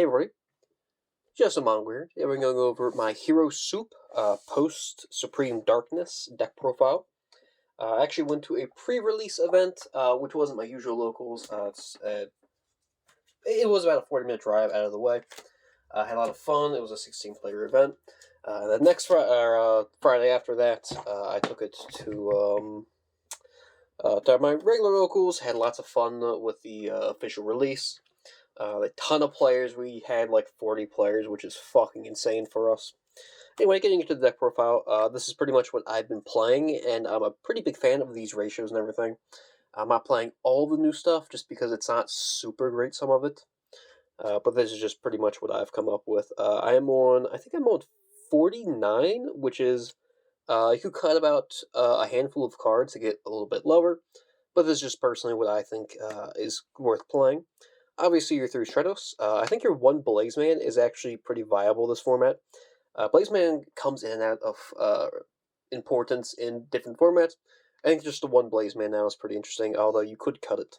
Hey everybody, just a Mongo here. Today we're going to go over my Hero Soup post Supreme Darkness deck profile. I actually went to a pre-release event, which wasn't my usual locals. It was about a 40-minute drive out of the way. Had a lot of fun. It was a 16-player event. The next Friday after that, I took it to my regular locals. Had lots of fun with the official release. A ton of players. We had like 40 players, which is fucking insane for us. Anyway, getting into the deck profile, this is pretty much what I've been playing, and I'm a pretty big fan of these ratios and everything. I'm not playing all the new stuff just because it's not super great, some of it. But this is just pretty much what I've come up with. I think I'm on 49, which is, you could cut about a handful of cards to get a little bit lower, but this is just personally what I think is worth playing. Obviously, you're through Stratos. I think your one Blazeman is actually pretty viable this format. Blazeman comes in and out of importance in different formats. I think just the one Blazeman now is pretty interesting, although you could cut it.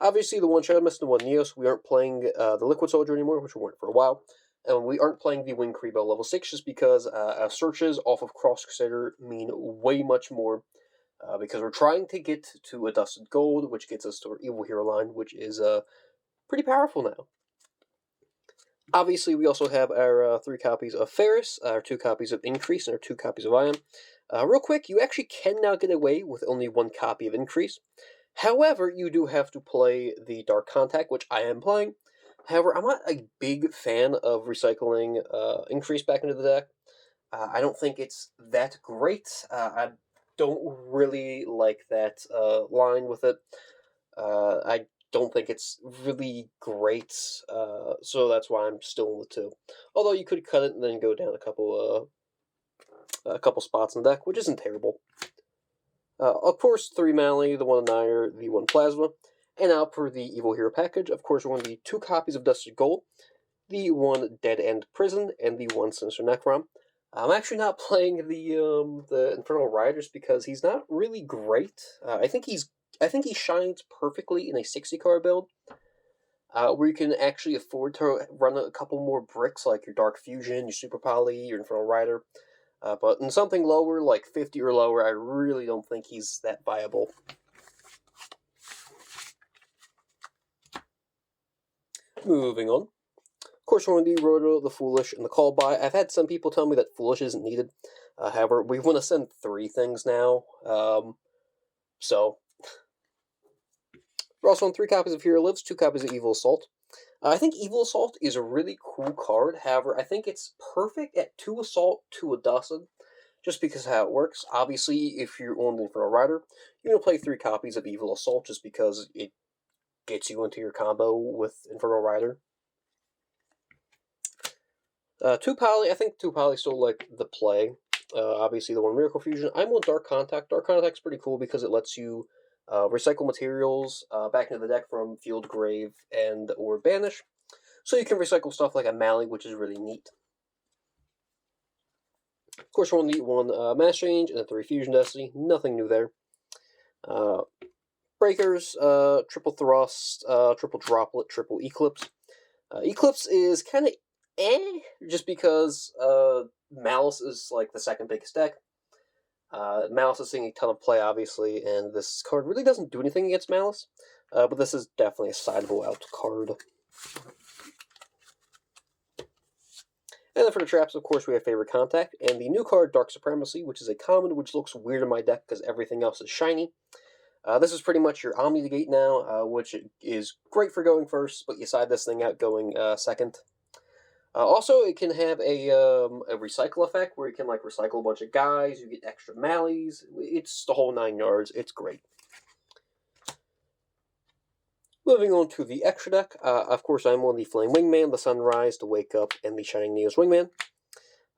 Obviously, the one Shadow Mist and the one Neos, we aren't playing the Liquid Soldier anymore, which we weren't for a while. And we aren't playing the Wing Creepo level 6 just because our searches off of Cross Crusader mean way much more. Because we're trying to get to a Dusted Gold, which gets us to our Evil Hero line, which is pretty powerful now. Obviously, we also have our 3 copies of Ferris, our 2 copies of Increase, and our 2 copies of Ion. Real quick, you actually can now get away with only 1 copy of Increase. However, you do have to play the Dark Contact, which I am playing. However, I'm not a big fan of recycling Increase back into the deck. I don't think it's that great. I don't really like that line with it. I don't think it's really great, so that's why I'm still in the 2. Although you could cut it and then go down a couple spots in the deck, which isn't terrible. Of course, 3 Mally, the 1 Niner, the 1 Plasma, and now for the Evil Hero package, of course, we're going to be 2 copies of Dusted Gold, the 1 Dead End Prison, and the 1 Sinister Necrom. I'm actually not playing the Infernal Riders because he's not really great. I think he shines perfectly in a 60-card build, where you can actually afford to run a couple more bricks like your Dark Fusion, your Super Poly, your Infernal Rider. But in something lower, like 50 or lower, I really don't think he's that viable. Moving on. Of course, we're going to do Roto, the Foolish, and the Call By. I've had some people tell me that Foolish isn't needed. However, we want to send 3 things now. So, we're also on 3 copies of Hero Lives, 2 copies of Evil Assault. I think Evil Assault is a really cool card. However, I think it's perfect at 2 Assault, 2 Dusted, just because of how it works. Obviously, if you're on the Infernal Rider, you're going to play 3 copies of Evil Assault just because it gets you into your combo with Infernal Rider. 2 Poly, I think 2 Poly still like the play. Obviously, the 1 Miracle Fusion. I'm on Dark Contact. Dark Contact's pretty cool because it lets you recycle materials back into the deck from Field, Grave, and or Banish. So you can recycle stuff like a Mally, which is really neat. Of course, we're on the 1 Mass Change and a 3 Fusion Destiny. Nothing new there. Breakers, Triple Thrust, Triple Droplet, Triple Eclipse. Eclipse is kind of just because Malice is like the 2nd biggest deck. Malice is seeing a ton of play, obviously, and this card really doesn't do anything against Malice, but this is definitely a sideable out card. And then for the traps, of course, we have Favorite Contact, and the new card, Dark Supremacy, which is a common, which looks weird in my deck because everything else is shiny. This is pretty much your Omni Negate now, which is great for going first, but you side this thing out going second. Also, it can have a recycle effect where you can like recycle a bunch of guys, you get extra Mallies. It's the whole 9 yards. It's great. Moving on to the extra deck, of course, I'm on the Flame Wingman, the Sunrise, the Wake Up, and the Shining Neos Wingman.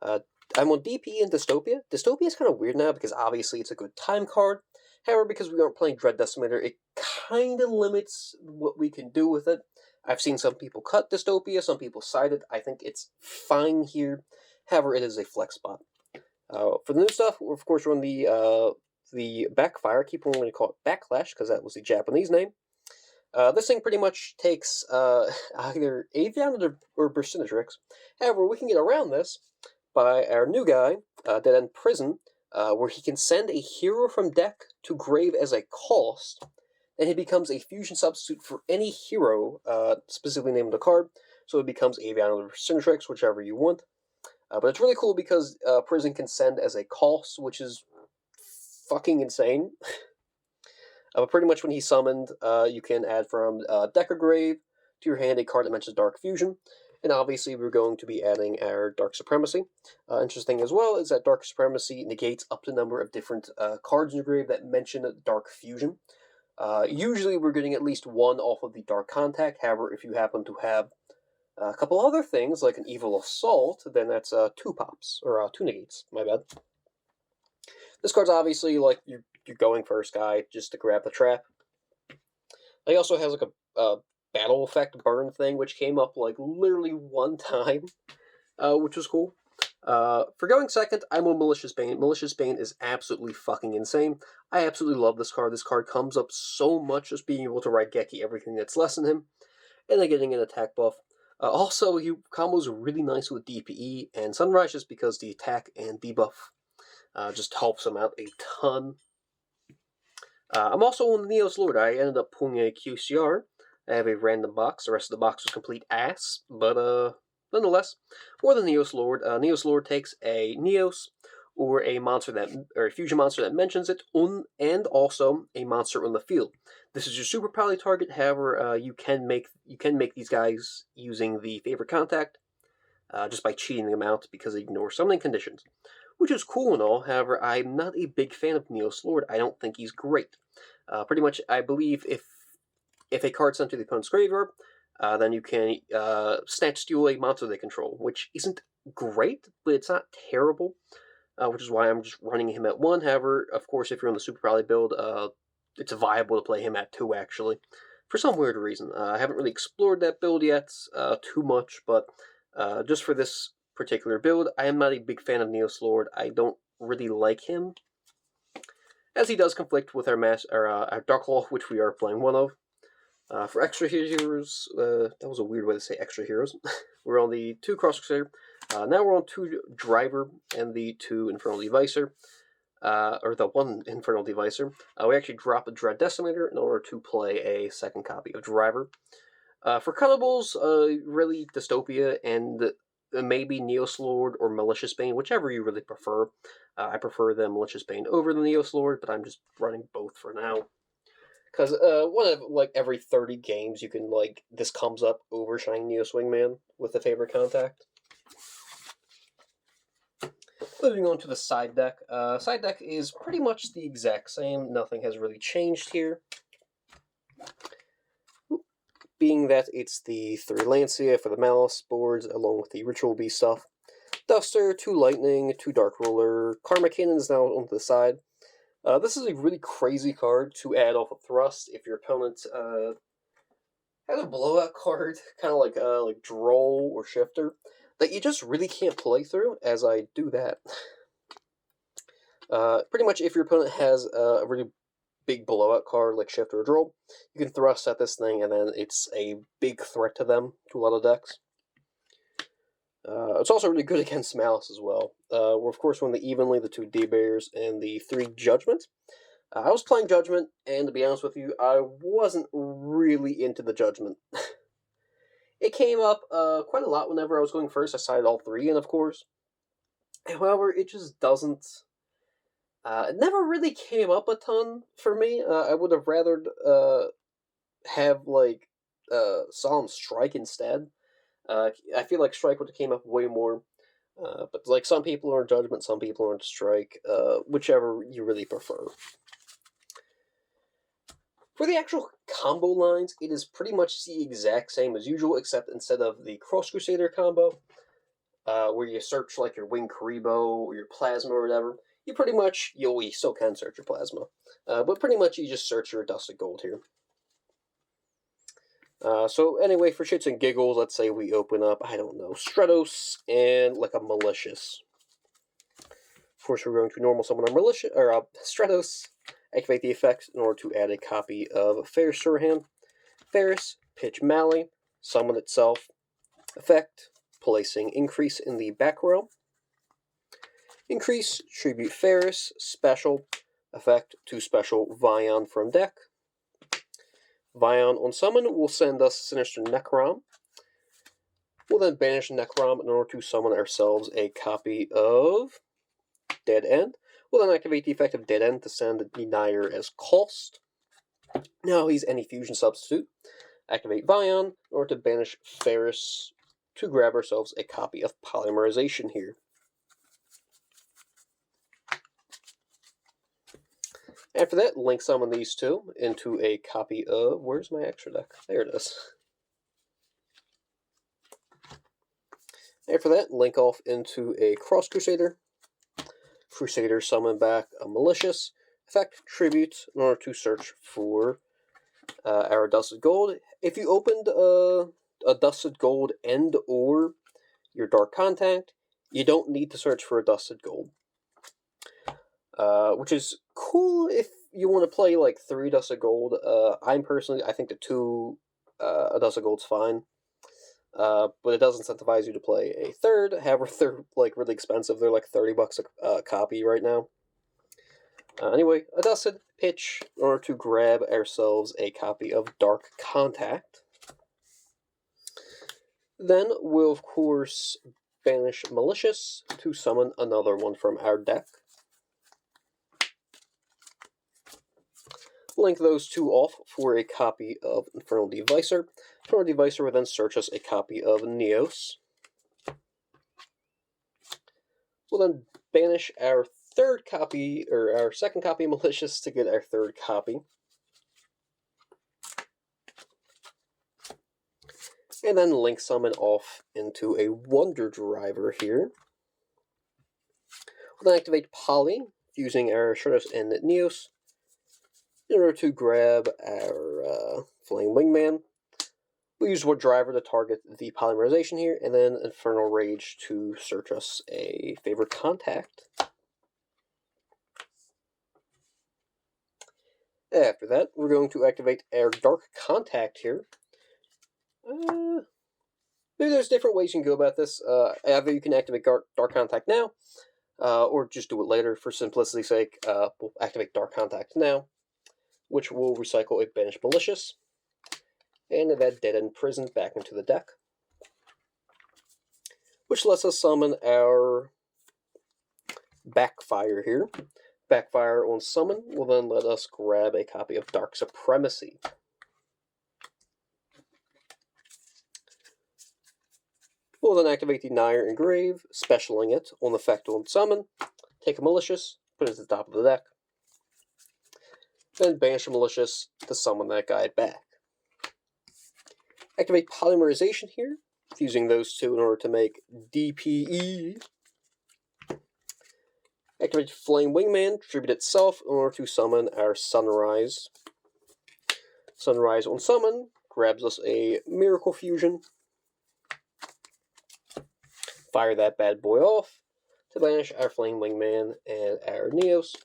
I'm on DP and Dystopia. Dystopia is kind of weird now because obviously it's a good time card. However, because we aren't playing Dread Decimator, it kind of limits what we can do with it. I've seen some people cut Dystopia, some people side it. I think it's fine here. However, it is a flex spot. For the new stuff, of course, we're on the Backfire. Keep on going to call it Backlash because that was the Japanese name. This thing pretty much takes either Avian or Burstinatrix. However, we can get around this by our new guy, Dead End Prison, where he can send a hero from deck to grave as a cost, and he becomes a fusion substitute for any hero specifically named a card, so it becomes Avian or Burstinatrix, whichever you want. But it's really cool because Prison can send as a cost, which is fucking insane. But pretty much when he's summoned, you can add from deck or grave to your hand a card that mentions Dark Fusion. And obviously, we're going to be adding our Dark Supremacy. Interesting as well is that Dark Supremacy negates up to a number of different cards in your grave that mention Dark Fusion. Usually, we're getting at least one off of the Dark Contact. However, if you happen to have a couple other things, like an Evil Assault, then that's 2 pops, or 2 negates, my bad. This card's obviously like you're going first guy just to grab the trap. He also has like a battle effect burn thing, which came up like literally one time, which was cool. For going second, I'm on Malicious Bane. Malicious Bane is absolutely fucking insane. I absolutely love this card. This card comes up so much just being able to Raigeki everything that's less than him, and then getting an attack buff. Also, he combos really nice with DPE and Sunrise just because the attack and debuff just helps him out a ton. I'm also on the Neos Lord. I ended up pulling a QCR. I have a random box. The rest of the box was complete ass, but nonetheless, for the Neos Lord, Neos Lord takes a Neos or a monster or a fusion monster that mentions it, and also a monster on the field. This is your super poly target. However, you can make these guys using the favorite contact just by cheating them out because they ignore summoning conditions, which is cool and all. However, I'm not a big fan of Neos Lord. I don't think he's great. Pretty much, I believe if a card's sent to the opponent's graveyard, then you can snatch steal a monster they control, which isn't great, but it's not terrible, which is why I'm just running him at 1. However, of course, if you're on the Super Rally build, it's viable to play him at 2, actually, for some weird reason. I haven't really explored that build yet too much, but just for this particular build, I am not a big fan of Neos Lord. I don't really like him, as he does conflict with our Dark Law, which we are playing one of. For extra heroes, that was a weird way to say extra heroes. We're on the 2 Cross Crusader. Now we're on 2 Driver and the 2 Infernal Devicer, or the 1 Infernal Devicer. We actually drop a Dread Decimator in order to play a second copy of Driver. For cuttables, really Dystopia and maybe Neos Lord or Malicious Bane, whichever you really prefer. I prefer the Malicious Bane over the Neos Lord, but I'm just running both for now. Because like every 30 games, you can this comes up over Shining Neos Wingman with the favorite contact. Moving on to the side deck. Side deck is pretty much the exact same. Nothing has really changed here. Being that it's the 3 Lancia for the Malice boards, along with the Ritual Beast stuff. Duster, 2 Lightning, 2 Dark Ruler. Karma Cannon is now on the side. This is a really crazy card to add off of Thrust if your opponent has a blowout card, kind of like Droll or Shifter, that you just really can't play through, as I do that. Pretty much if your opponent has a really big blowout card like Shifter or Droll, you can Thrust at this thing, and then it's a big threat to them, to a lot of decks. It's also really good against Malice as well. We're of course on the Evenly, the 2 D-Bears, and the 3 Judgment. I was playing Judgment, and to be honest with you, I wasn't really into the Judgment. It came up quite a lot whenever I was going first. I sided all 3 in, of course. However, it just doesn't... it never really came up a ton for me. I would have rather have, Solemn Strike instead. I feel like Strike would have came up way more. But some people are in Judgment, some people are in Strike. Whichever you really prefer. For the actual combo lines, it is pretty much the exact same as usual, except instead of the Cross Crusader combo, where you search your Wing Karibo or your Plasma or whatever, you still can search your Plasma. But pretty much you just search your Dusted Gold here. So anyway, for shits and giggles, let's say we open up, I don't know, Stratos and a Malicious. Of course, we're going to normal summon our Malicious, or Stratos, activate the effects in order to add a copy of Fair Surhan. Ferris, pitch Mally, summon itself. Effect, placing increase in the back row. Increase, tribute Ferris, special, effect to special Vion from deck. Vion on summon will send us Sinister Necrom. We'll then banish Necrom in order to summon ourselves a copy of Dead End. We'll then activate the effect of Dead End to send Denier as cost. Now he's any fusion substitute. Activate Vion in order to banish Ferris to grab ourselves a copy of Polymerization here. After that, link summon these two into a copy of... Where's my extra deck? There it is. After that, link off into a Cross Crusader. Crusader summon back a Malicious. Effect, tribute in order to search for our Dusted Gold. If you opened a Dusted Gold and or your Dark Contact, you don't need to search for a Dusted Gold. Which is cool if you want to play like 3 Dusted Gold. I think the 2 Dusted Gold's fine. But it does incentivize you to play a third. However, they're like really expensive. They're like $30 a copy right now. Anyway, a Dusted pitch in order to grab ourselves a copy of Dark Contact. Then we'll, of course, banish Malicious to summon another one from our deck. Link those two off for a copy of Infernal Devicer. Infernal Devicer will then search us a copy of Neos. We'll then banish our third copy, or our second copy of Malicious to get our third copy. And then link summon off into a Wonder Driver here. We'll then activate Poly, using our Shadows and Neos, in order to grab our Flame Wingman. We'll use Wood Driver to target the Polymerization here, and then Infernal Rage to search us a favorite contact. After that, we're going to activate our Dark Contact here. There's different ways you can go about this. Either you can activate Dark Contact now, or just do it later. For simplicity's sake, we'll activate Dark Contact now, which will recycle a Banished Malicious, and that Dead End Prison back into the deck, which lets us summon our Backfire here. Backfire on summon will then let us grab a copy of Dark Supremacy. We'll then activate Denier Engrave, specialing it on effect on summon, take a Malicious, put it at the top of the deck, then banish a Malicious to summon that guy back. Activate Polymerization here, fusing those two in order to make DPE. Activate Flame Wingman, tribute itself in order to summon our Sunrise. Sunrise on summon grabs us a Miracle Fusion. Fire that bad boy off to banish our Flame Wingman and our Neos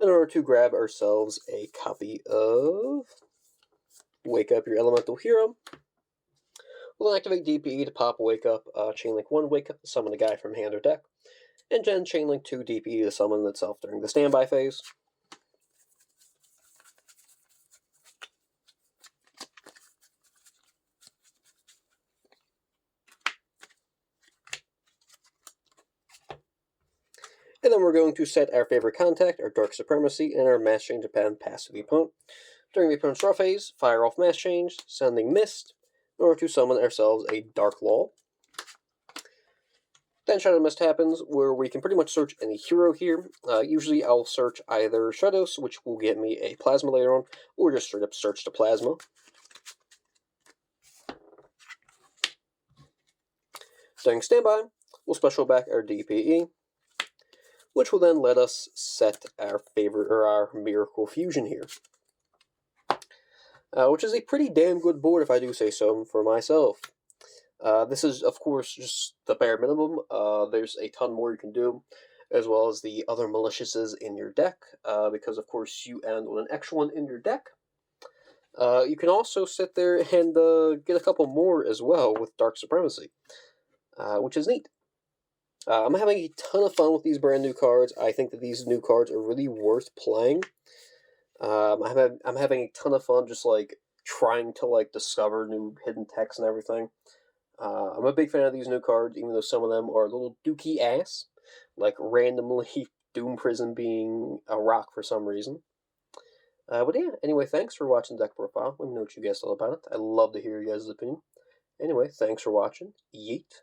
in order to grab ourselves a copy of Wake Up Your Elemental Hero. We'll then activate DPE to pop Wake Up, Chainlink 1 Wake Up to summon a guy from hand or deck, and then Chainlink 2 DPE to summon itself during the standby phase. And then we're going to set our favorite contact, our Dark Supremacy, and our Mass Change Append pass to the opponent. During the opponent's draw phase, fire off Mass Change, sending Mist, in order to summon ourselves a Dark Law. Then Shadow Mist happens, where we can pretty much search any hero here. Usually I'll search either Shadows, which will get me a Plasma later on, or just straight up search the Plasma. During standby, we'll special back our DPE, which will then let us set our favorite, or our Miracle Fusion here. Which is a pretty damn good board, if I do say so for myself. This is, of course, just the bare minimum. There's a ton more you can do, as well as the other Maliciouses in your deck, because, of course, you end on an extra one in your deck. You can also sit there and get a couple more as well with Dark Supremacy, which is neat. I'm having a ton of fun with these brand new cards. I think that these new cards are really worth playing. I'm having a ton of fun just like trying to like discover new hidden techs and everything. I'm a big fan of these new cards, even though some of them are a little dookie ass, like randomly Doom Prison being a rock for some reason. But yeah, anyway, thanks for watching Deck Profile. Let me know what you guys thought about it. I'd love to hear you guys' opinion. Anyway, thanks for watching. Yeet.